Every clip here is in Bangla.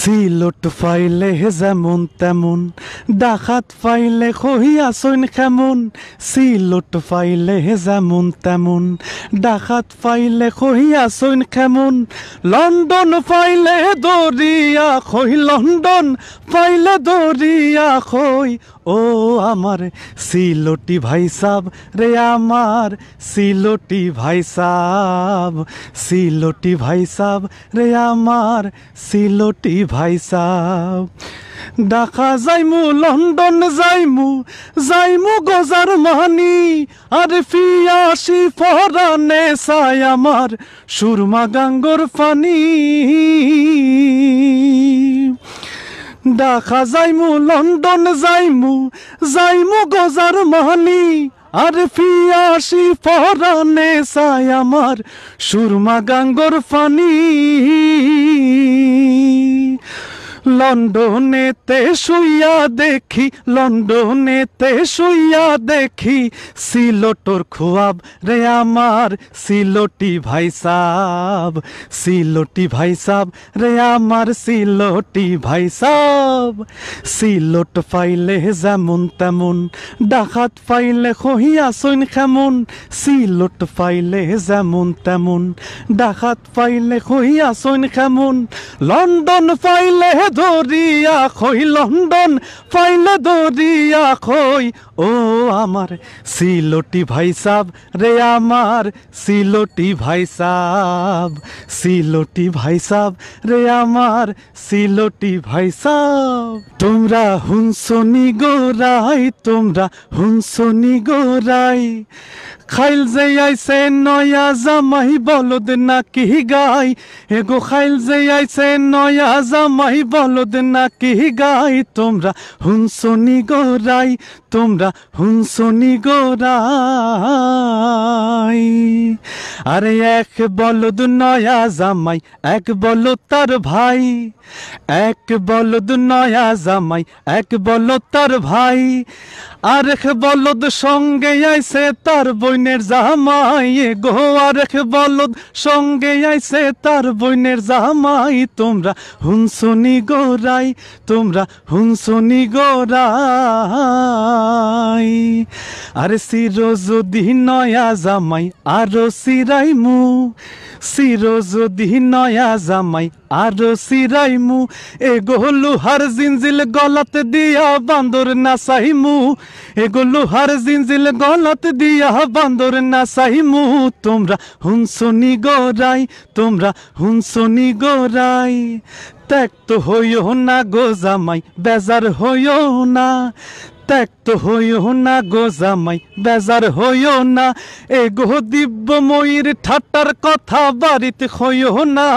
সিলট ফাইলে যেমন তেমন, ডাকাত ফাইলে কহিয়াছইন কেমন। সিলট ফাইলে যেমন তেমন, ডাকাত ফাইলে কহিয়াছইন কেমন। লন্ডন ফাইলে দরিয়া কই, লন্ডন ফাইলে দরিয়া কই। ও আমার সিলটি ভাই সাব রে, আমার সিলটি ভাই সাব, সিলটি ভাই সাব রে আমার সিলটি ভাই সাব। ঢাকা যাইমু, লন্ডন যাইমু, যাইমু গজার মানি, আর ফিয়াসি ফরানে চাই আমার সুরমা গাঙ্গর পানি। ঢাকা যাইমু, লন্ডন যাইমু, যাইমু গজার মানি, আর ফিয়াসি ফরানে চাই আমার সুরমা গাঙ্গর পানি। লন্ডনেতে শুইয়া দেখি, লন্ডনেতে শুইয়া দেখি, সিলটর খুয়াব রে আমার সিলটি ভাই সাব, সিলটি ভাই সাব রে আমার সিলটি ভাই সাব। সিলট ফাইলে যেমন তেমন, ডাকাত ফাইলে কহিয়াছইন কেমন। সিলট ফাইলে যেমন তেমন, ডাকাত ফাইলে কহিয়াছইন কেমন। লন্ডন ফাইলে দরিয়া কই, লন্ডন ফাইলে দরিয়া কই। ও আমার সিলটি ভাই সাব রে, আমার সিলটি ভাই সাব, সিলটি ভাই সাব রে আমার সিলটি ভাই সাব। তোমরা হুনসনি গোরাই, তোমরা হুনসনি গোরাই, খাইল যে আইছে নয়া জামাই বলদ নাকি গাই। এগো খাইল যে আইছে নয়া জামাই বলদ নাকি গাই। তোমরা হুনসনি গোরাই, তোমরা হুনসনি গোরাই। আরে এক বলদ নয়া জামাই, এক বলদ তার ভাই, এক বলদ নয়া জামাই, এক বলদ তার ভাই। আরেক বলদ সঙ্গে আইছে তার বইনের জামাই। গো আরেক বলদ সঙ্গে আইছে তার বইনের জামাই। তোমরা হুনসনি গোরাই, তোমরা হুনসনি গোরাই। আরে সির যদি নয়া জামাই আরো সিরাইমু, সির যদি নয়া জামাই আরো সিরাইমু। এগো লোহার জিঞ্জিল গলাতে দিয়া বান্দর নাচাইমু, এগো লোহার জিঞ্জিল গলাতে দিয়া বান্দর নাচাইমু। তোমরা হুনসনি গোরাই, তোমরা হুনসনি গোরাই। ত্যাক্ত হইও না গো জামাই, বেজার হইও না, ত্যাক্ত হইও না গো জামাই, বেজার হইও না। এগো দিব্যময়ীর ঠাট্টার কথা বাড়িতে হইও না,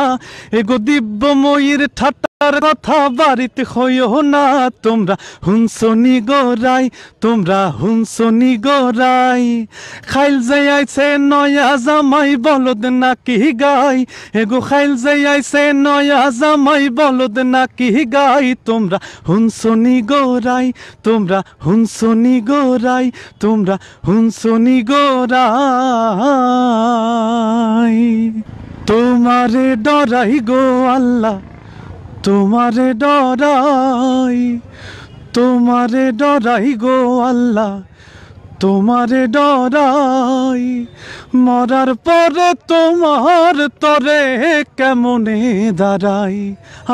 এগো দিব্যময়ীর ঠাট্টার কথা বাড়িতে হইও না। তোমরা হুনসনি গোরাই, তোমরা হুনসনি গোরাই। খাইল যে আইছে নয়া জামাই বলদ নাকি গাই। এগো খাইল যে আইছে নয়া জামাই বলদ নাকি গাই। তোমরা হুনসনি গোরাই, তোমরা হুনসনি গোরাই, তোমরা হুনসনি গোরাই। তোমারে ডরাই গো আল্লাহ, তোমারে ডরাই, তোমারে ডরাই গো আল্লাহ, তোমারে ডরাই। মরার পরে তোমার তরে কেমনে দাঁড়াই,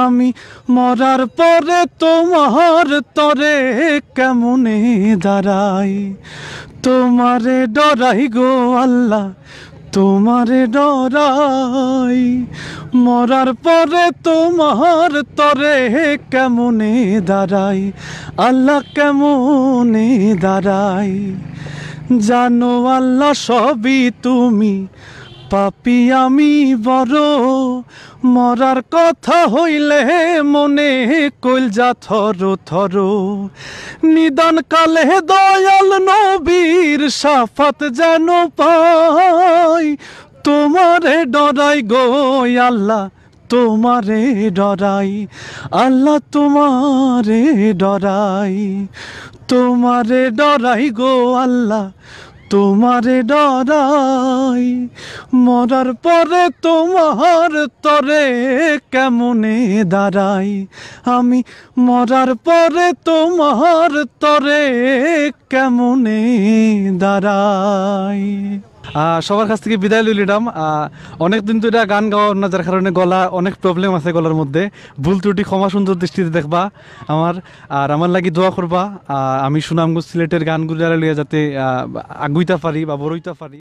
আমি মরার পরে তোমার তরে কেমনে দাঁড়াই। তোমারে ডরাই গো আল্লাহ, তোমারে ডরাই। মরার পরে তোমার তরে কেমনে দাঁড়াই, আল্লাহ কেমনে দাঁড়াই। জানো আল্লাহ সবই তুমি, পাপী আমি বড়। মরার কথা হইলে মনে কইলজা থর থর। নিদান কালে দয়াল নবীর শাফাত যেন পাই। তোমারে ডরাই গো আল্লাহ, তোমারে ডরাই, আল্লাহ তোমারে ডরাই। তোমারে ডরাই গো আল্লাহ, তোমারে ডরাই মরার পরে তোমার তরে কেমনে দাঁড়াই আমি মরার পরে তোমার তরে কেমনে দাঁড়াই। সবার কাছ থেকে বিদায় লইলাম। অনেক দিন তো এটা গান গাওয়া না, যার কারণে গলা অনেক প্রবলেম আছে, গলার মধ্যে ভুল ত্রুটি ক্ষমা সুন্দর দৃষ্টিতে দেখবা আমার লাগি দোয়া করবা। আমি সুনামগঞ্জ সিলেটের গানগুলো লইয়া যাতে আগুইতে পারি বা বড়ইতে পারি।